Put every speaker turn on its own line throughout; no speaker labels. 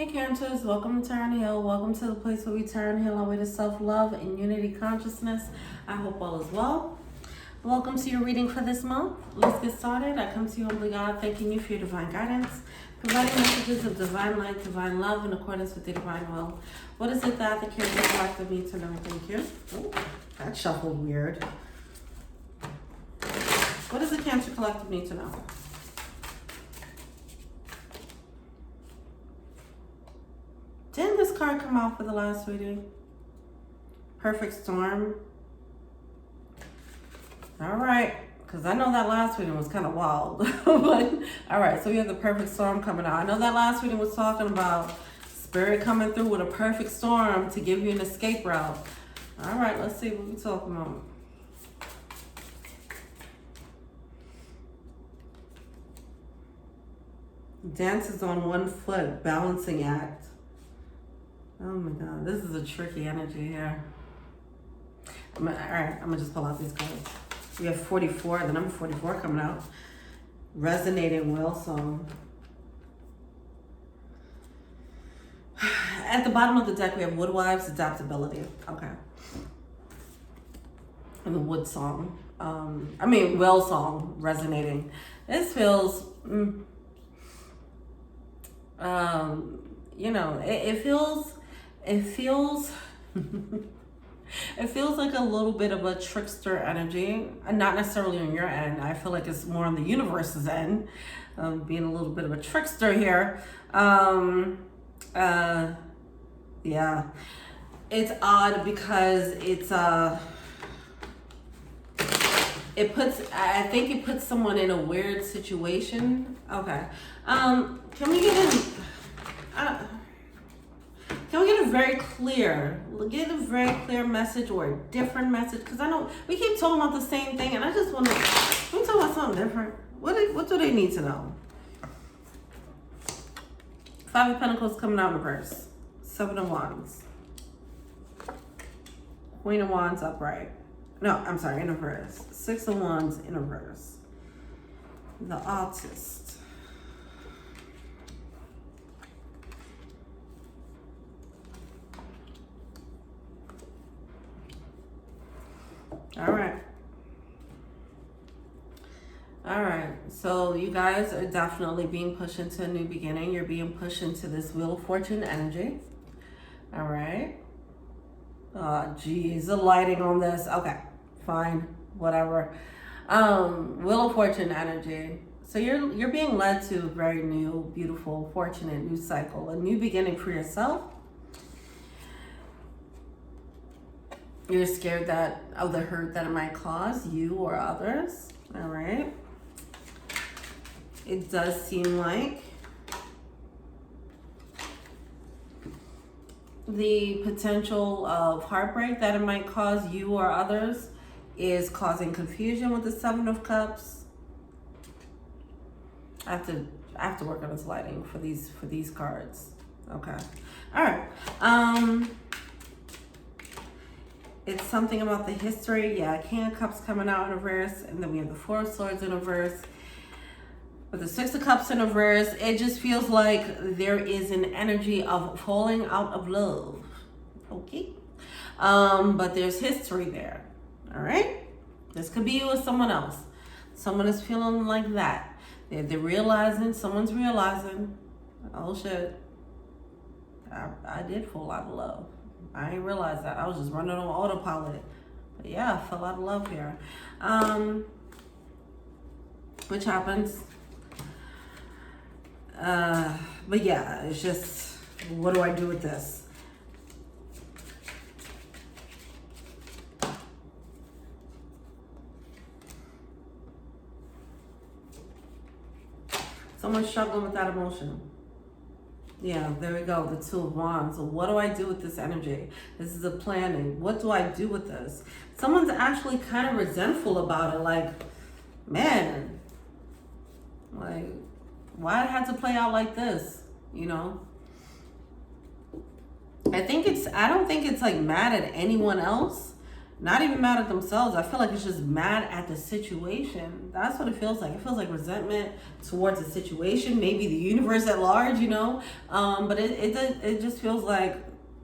Hey Cancers, welcome to Turn Hill. Welcome to the place where we turn heal our way to self-love and unity consciousness. I hope all is well. Welcome to your reading for this month. Let's get started. I come to you humbly, God, thanking you for your divine guidance, providing messages of divine light, divine love in accordance with the divine will. What is it that the Cancer Collective needs to know? Thank you. Ooh, that shuffled weird. What does the Cancer Collective need to know? Didn't this card come out for the last reading? Perfect Storm. All right, because I know that last reading was kind of wild. But all right, so we have the perfect storm coming out. I know that last reading was talking about spirit coming through with a perfect storm to give you an escape route. All right, let's see what we're talking about. Dances on one foot, balancing act. Oh my God, this is a tricky energy here. All right, I'm gonna just pull out these cards. We have 44, the number 44 coming out. Resonating will song. At the bottom of the deck, we have Woodwives, adaptability. Okay. And the wood song. Will song, resonating. This feels, it feels it feels like a little bit of a trickster energy, and not necessarily on your end. I feel like it's more on the universe's end, being a little bit of a trickster here. Yeah, it's odd because I think it puts someone in a weird situation. Okay, can we get a very clear message or a different message? Because I know we keep talking about the same thing, and I just want to, can we talk about something different? What do they need to know? Five of Pentacles coming out in reverse. Seven of Wands. Queen of Wands upright. No, I'm sorry, in reverse. Six of Wands in reverse. The Artist. All right, so you guys are definitely being pushed into a new beginning. You're being pushed into this Wheel of Fortune energy. All right. Oh, geez, the lighting on this. Okay, fine, whatever. Wheel of Fortune energy. So you're being led to a very new, beautiful, fortunate new cycle, a new beginning for yourself. You're scared of the hurt that it might cause you or others. All right. It does seem like the potential of heartbreak that it might cause you or others is causing confusion with the Seven of Cups. I have to work on this lighting for these cards. Okay. All right. It's something about the history. Yeah, King of Cups coming out in reverse, and then we have the Four of Swords in reverse. With the Six of Cups in reverse, it just feels like there is an energy of falling out of love. Okay. But there's history there. All right. This could be you or someone else. Someone is feeling like that. They're realizing, someone's realizing, oh shit, I did fall out of love. I didn't realize that. I was just running on autopilot. But yeah, I fell out of love here. Which happens. But yeah, it's just, what do I do with this? Someone's struggling with that emotion. Yeah, there we go, the Two of Wands. So what do I do with this energy? This is a planning. What do I do with this? Someone's actually kind of resentful about it. Like, man, like, why it had to play out like this, you know? I don't think it's like mad at anyone else. Not even mad at themselves. I feel like it's just mad at the situation. That's what it feels like. It feels like resentment towards the situation, maybe the universe at large, you know. But it just feels like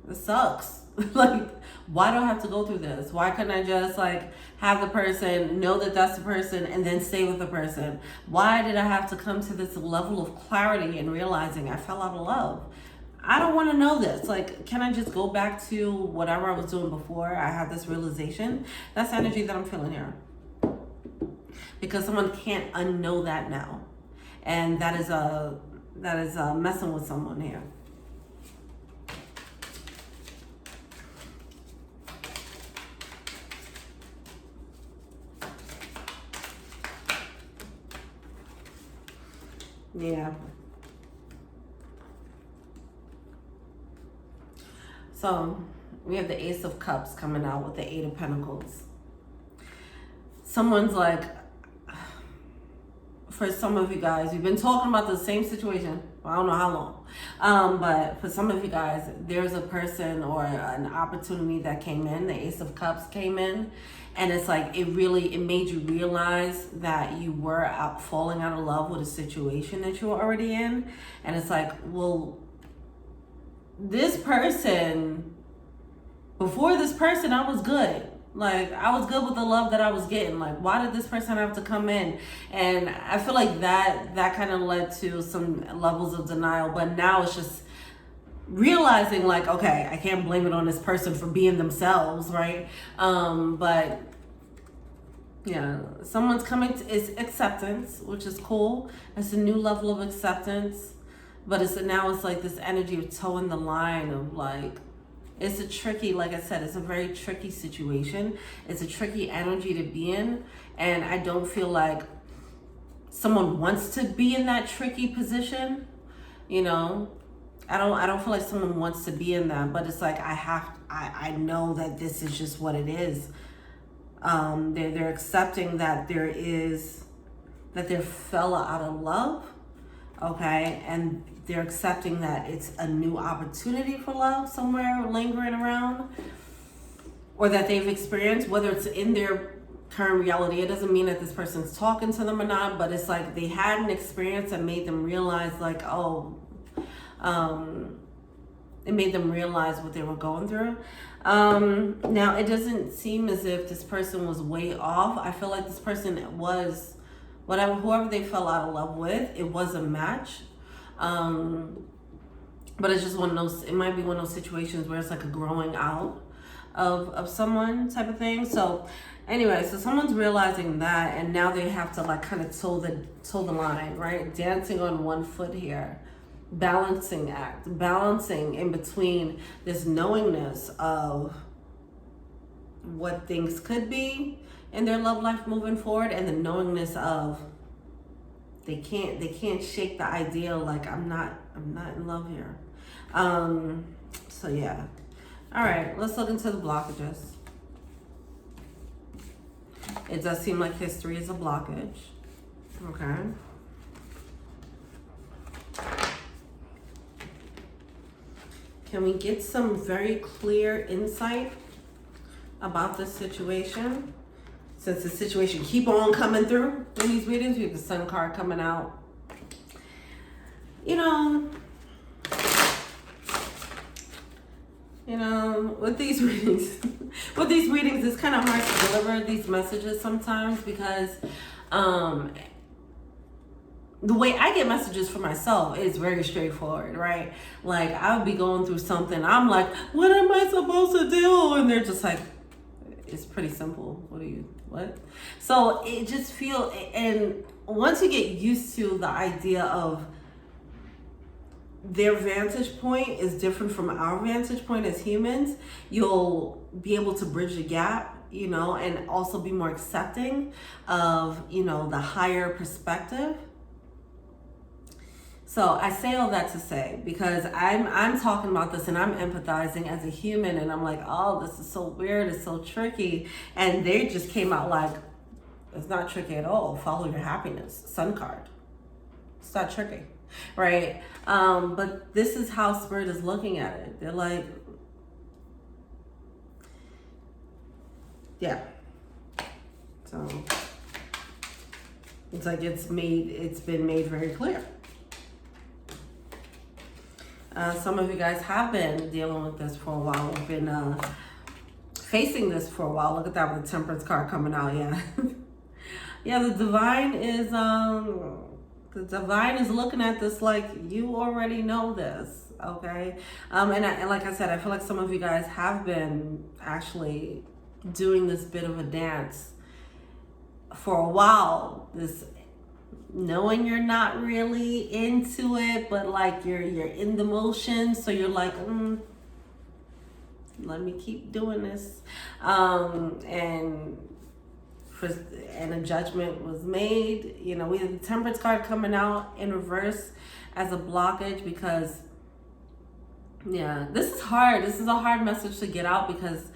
it sucks. Like, why do I have to go through this? Why couldn't I just like have the person know that that's the person and then stay with the person? Why did I have to come to this level of clarity and realizing I fell out of love? I don't want to know this. Like, can I just go back to whatever I was doing before I had this realization? That's the energy that I'm feeling here. Because someone can't unknow that now. And that is messing with someone here. Yeah. So we have the Ace of Cups coming out with the Eight of Pentacles. Someone's like, for some of you guys, we've been talking about the same situation. I don't know how long. But for some of you guys, there's a person or an opportunity that came in. The Ace of Cups came in. And it's like, it made you realize that you were falling out of love with a situation that you were already in. And it's like, well, this person, before this person, I was good. Like, I was good with the love that I was getting. Like, why did this person have to come in? And I feel like that kind of led to some levels of denial. But now it's just realizing, like, okay, I can't blame it on this person for being themselves, right? But yeah, someone's coming to, it's acceptance, which is cool. It's a new level of acceptance. But now it's like this energy of towing the line of like, it's a tricky, like I said, it's a very tricky situation. It's a tricky energy to be in. And I don't feel like someone wants to be in that tricky position. You know, I don't feel like someone wants to be in that, but it's like, I know that this is just what it is. They're accepting that they fell out of love. Okay. And they're accepting that it's a new opportunity for love somewhere lingering around, or that they've experienced, whether it's in their current reality. It doesn't mean that this person's talking to them or not, but it's like they had an experience that made them realize, like, it made them realize what they were going through. Now, it doesn't seem as if this person was way off. I feel like this person was, whoever they fell out of love with, it was a match. But it's just one of those, it might be one of those situations where it's like a growing out of someone type of thing. So anyway, so someone's realizing that, and now they have to like kind of toe the line, right? Dancing on one foot here. Balancing act, balancing in between this knowingness of what things could be in their love life moving forward, and the knowingness of they can't shake the idea like I'm not in love here. So yeah. All right, let's look into the blockages. It does seem like history is a blockage. Okay. Can we get some very clear insight about this situation? Since the situation keep on coming through in these readings, we have the Sun card coming out. You know, with these readings, it's kind of hard to deliver these messages sometimes because the way I get messages for myself is very straightforward, right? Like, I would be going through something. I'm like, what am I supposed to do? And they're just like, it's pretty simple. What? So it just feels, and once you get used to the idea of their vantage point is different from our vantage point as humans, you'll be able to bridge the gap, and also be more accepting of, the higher perspective. So I say all that to say, because I'm talking about this and I'm empathizing as a human, and I'm like, oh, this is so weird, it's so tricky. And they just came out like, it's not tricky at all. Follow your happiness. Sun card. It's not tricky, right? But this is how Spirit is looking at it. They're like, Yeah. So it's like it's been made very clear. Some of you guys have been dealing with this for a while. We've been facing this for a while. Look at that with the Temperance card coming out. Yeah. Yeah, the divine is looking at this like you already know this, okay? And like I said, I feel like some of you guys have been actually doing this bit of a dance for a while. This knowing you're not really into it, but like you're in the motion, so you're like, let me keep doing this, and a judgment was made. You know, we have the Temperance card coming out in reverse as a blockage because, yeah, this is hard. This is a hard message to get out because,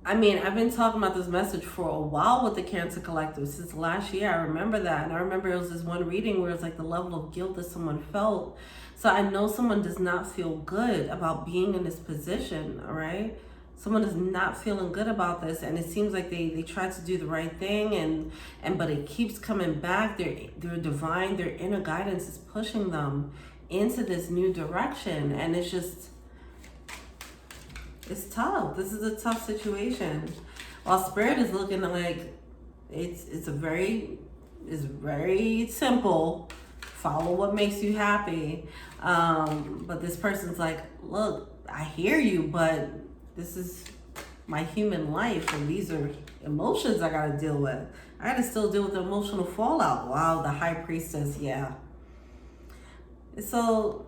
I mean, I've been talking about this message for a while with the Cancer Collective since last year. I remember that. And I remember it was this one reading where it's like the level of guilt that someone felt. So I know someone does not feel good about being in this position, all right? Someone is not feeling good about this, and it seems like they try to do the right thing, but it keeps coming back. Their divine, their inner guidance is pushing them into this new direction, and it's tough. This is a tough situation. While Spirit is looking like it's very simple. Follow what makes you happy. But this person's like, look, I hear you, but this is my human life, and these are emotions I gotta deal with. I gotta still deal with the emotional fallout. Wow, the High Priestess, yeah. So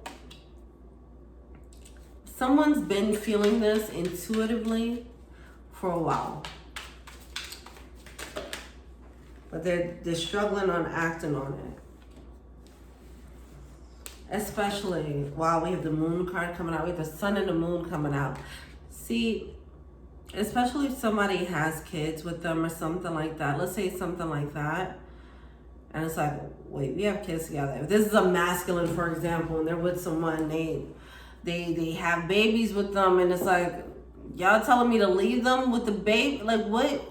someone's been feeling this intuitively for a while, but they're struggling on acting on it. Especially while we have the Moon card coming out, we have the Sun and the Moon coming out. See, especially if somebody has kids with them or something like that. Let's say something like that. And it's like, wait, we have kids together. If this is a masculine, for example, and they're with someone, they have babies with them, and it's like, y'all telling me to leave them with the baby? Like, what?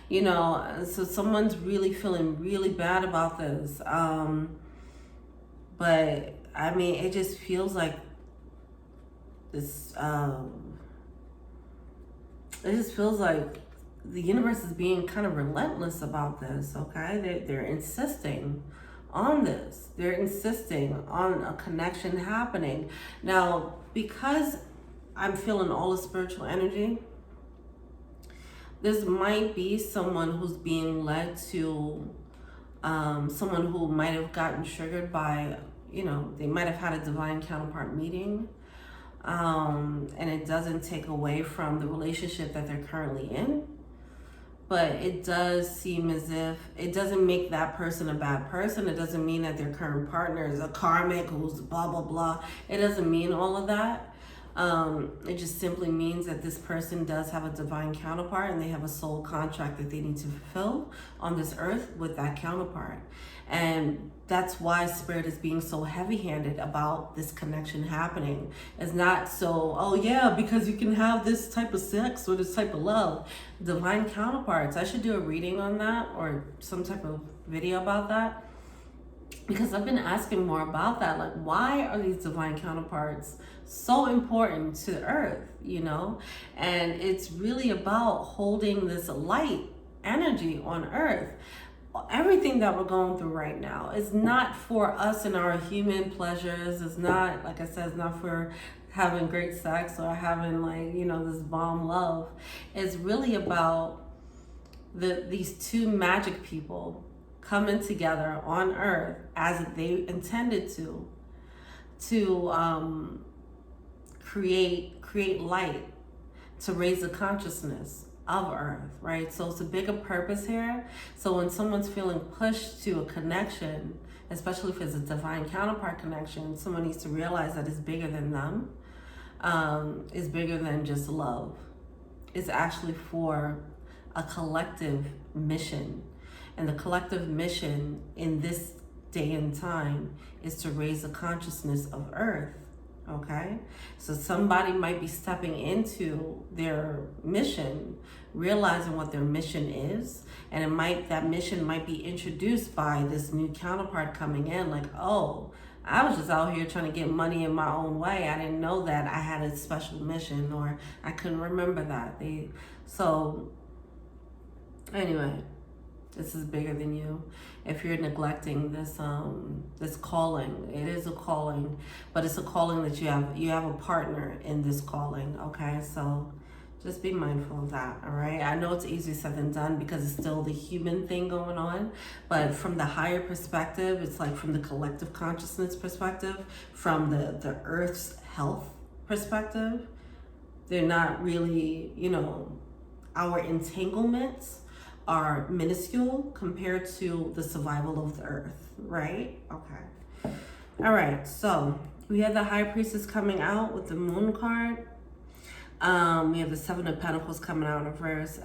You know, so someone's really feeling really bad about this. But, I mean, it just feels like this, it just feels like the universe is being kind of relentless about this, okay? They're insisting on this. They're insisting on a connection happening. Now, because I'm feeling all the spiritual energy, this might be someone who's being led to someone who might have gotten triggered by, you know, they might have had a divine counterpart meeting. And it doesn't take away from the relationship that they're currently in, but it does seem as if it doesn't make that person a bad person. It doesn't mean that their current partner is a karmic who's blah, blah, blah. It doesn't mean all of that. It just simply means that this person does have a divine counterpart, and they have a soul contract that they need to fulfill on this earth with that counterpart. And that's why Spirit is being so heavy-handed about this connection happening. It's not so, oh yeah, because you can have this type of sex or this type of love. Divine counterparts. I should do a reading on that or some type of video about that, because I've been asking more about that. Like, why are these divine counterparts so important to Earth, you know? And it's really about holding this light energy on Earth. Everything that we're going through right now is not for us and our human pleasures. It's not, like I said, it's not for having great sex or having, like, you know, this bomb love. It's really about these two magic people coming together on Earth as they intended to create light, to raise the consciousness of Earth, right? So it's a bigger purpose here. So when someone's feeling pushed to a connection, especially if it's a divine counterpart connection, someone needs to realize that it's bigger than them. It's bigger than just love. It's actually for a collective mission. And the collective mission in this day and time is to raise the consciousness of Earth, okay? So somebody might be stepping into their mission, realizing what their mission is, and that mission might be introduced by this new counterpart coming in, like, oh, I was just out here trying to get money in my own way. I didn't know that I had a special mission, or I couldn't remember that. So anyway, this is bigger than you. If you're neglecting this this calling, it is a calling, but it's a calling that you have a partner in this calling, okay? So just be mindful of that, all right? I know it's easier said than done because it's still the human thing going on, but from the higher perspective, it's like from the collective consciousness perspective, from the Earth's health perspective, they're not really, you know, our entanglements are minuscule compared to the survival of the Earth, right? Okay. All right, so we have the High Priestess coming out with the Moon card. We have the Seven of Pentacles coming out in reverse.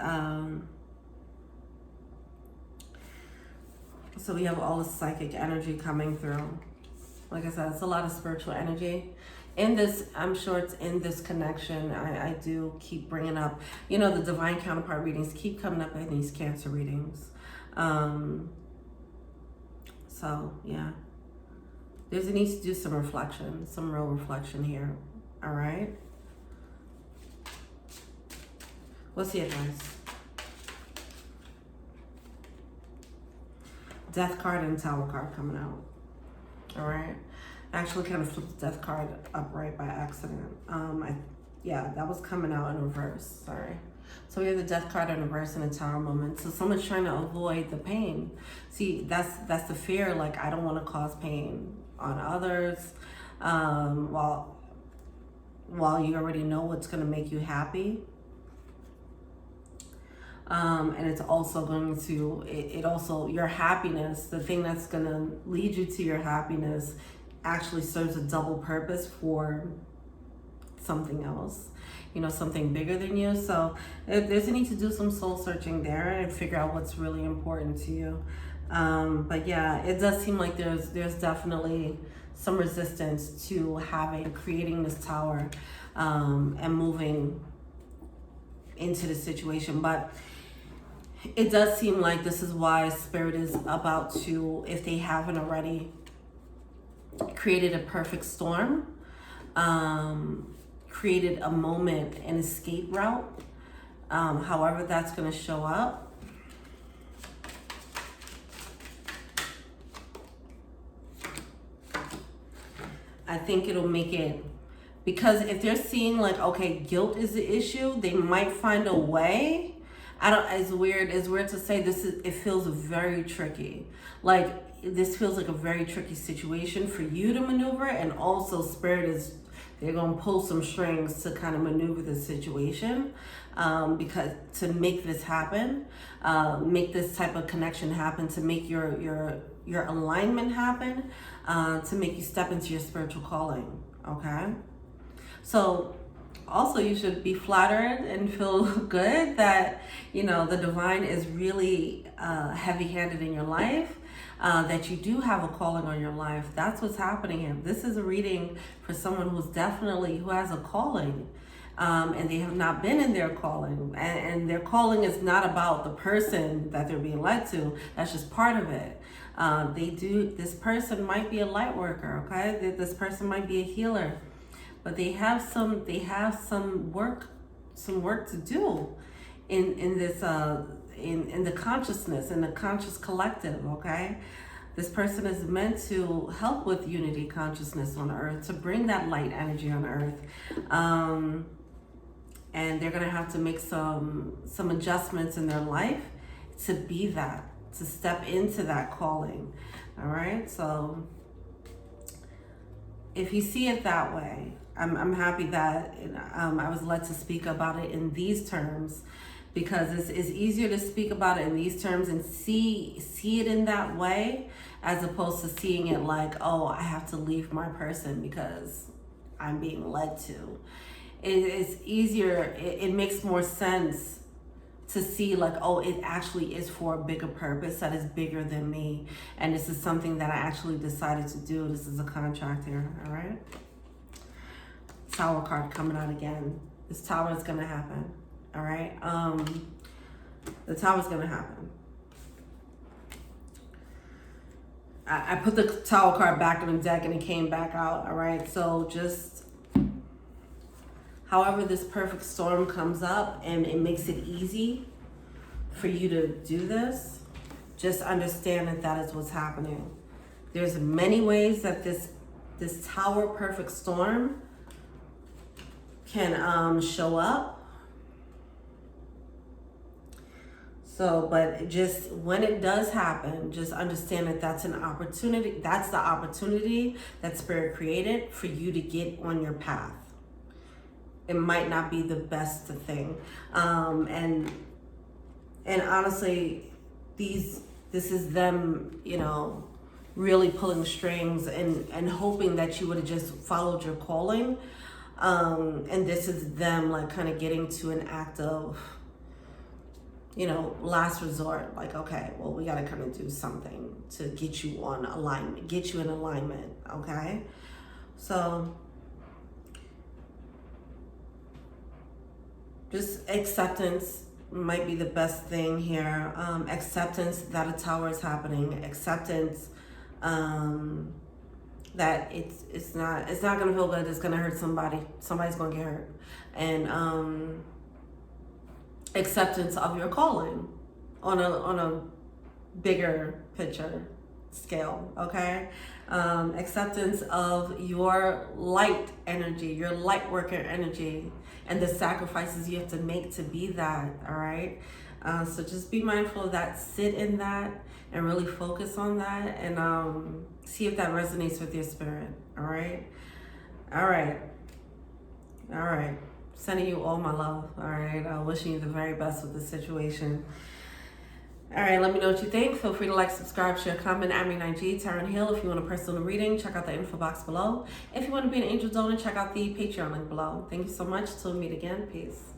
So we have all the psychic energy coming through. Like I said, it's a lot of spiritual energy. In this, I'm sure it's in this connection, I do keep bringing up, you know, the divine counterpart readings keep coming up in these Cancer readings. So, yeah. There's a need to do some reflection, some real reflection here. All right? What's the advice? Death card and Tower card coming out. All right? I actually kind of flipped the Death card upright by accident. Yeah, that was coming out in reverse. Sorry. So we have the Death card in reverse and a Tower moment. So someone's trying to avoid the pain. See, that's the fear. Like, I don't want to cause pain on others. While you already know what's going to make you happy. And it's also going to, it also, your happiness, the thing that's going to lead you to your happiness actually serves a double purpose for something else, you know, something bigger than you. So there's a need to do some soul searching there and figure out what's really important to you. But yeah, it does seem like there's definitely some resistance to creating this tower and moving into the situation. But it does seem like this is why Spirit is about to, if they haven't already, created a perfect storm, created a moment, an escape route, however that's going to show up. I think it'll make it, because if they're seeing like, okay, guilt is the issue, they might find a way. As weird to say, it feels very tricky. Like, this feels like a very tricky situation for you to maneuver, and also Spirit they're going to pull some strings to kind of maneuver the situation, because to make this happen, make this type of connection happen, to make your alignment happen, to make you step into your spiritual calling, okay? So also you should be flattered and feel good that, you know, the divine is really heavy-handed in your life. That you do have a calling on your life. That's what's happening here. This is a reading for someone who has a calling, and they have not been in their calling. And their calling is not about the person that they're being led to. That's just part of it. This person might be a light worker, okay? This person might be a healer, but they have some work to do in this in the consciousness, in the conscious collective, okay? This person is meant to help with unity consciousness on earth, to bring that light energy on earth. And they're gonna have to make some adjustments in their life to be that, to step into that calling, all right? So if you see it that way, I'm happy that I was led to speak about it in these terms, because it's easier to speak about it in these terms and see it in that way, as opposed to seeing it like, oh, I have to leave my person because I'm being led to. It's easier, it makes more sense to see like, oh, it actually is for a bigger purpose that is bigger than me. And this is something that I actually decided to do. This is a contract here, all right? Tower card coming out again. This Tower is gonna happen. All right. The Tower is gonna happen. I put the Tower card back in the deck and it came back out. All right. So just however this perfect storm comes up and it makes it easy for you to do this, just understand that that is what's happening. There's many ways that this Tower perfect storm can show up. So, but just when it does happen, just understand that that's an opportunity. That's the opportunity that Spirit created for you to get on your path. It might not be the best thing. And honestly, this is them, you know, really pulling strings and hoping that you would have just followed your calling. And this is them like kind of getting to an act of, you know, last resort. Like, okay, well, we got to kind of do something to get you on alignment, get you in alignment. Okay. So just acceptance might be the best thing here. Acceptance that a Tower is happening. Acceptance that it's not gonna feel good. It's gonna hurt somebody. Somebody's gonna get hurt. And acceptance of your calling on a bigger picture scale. Okay. Acceptance of your light energy, your light worker energy, and the sacrifices you have to make to be that. All right. So just be mindful of that, sit in that, and really focus on that, and see if that resonates with your spirit. All right. All right. All right. Sending you all my love. All right. Wishing you the very best with the situation. All right, let me know what you think. Feel free to like, subscribe, share, comment, at me 9G, Taryn Hill. If you want a personal reading, check out the info box below. If you want to be an angel donor, check out the Patreon link below. Thank you so much. Till we meet again. Peace.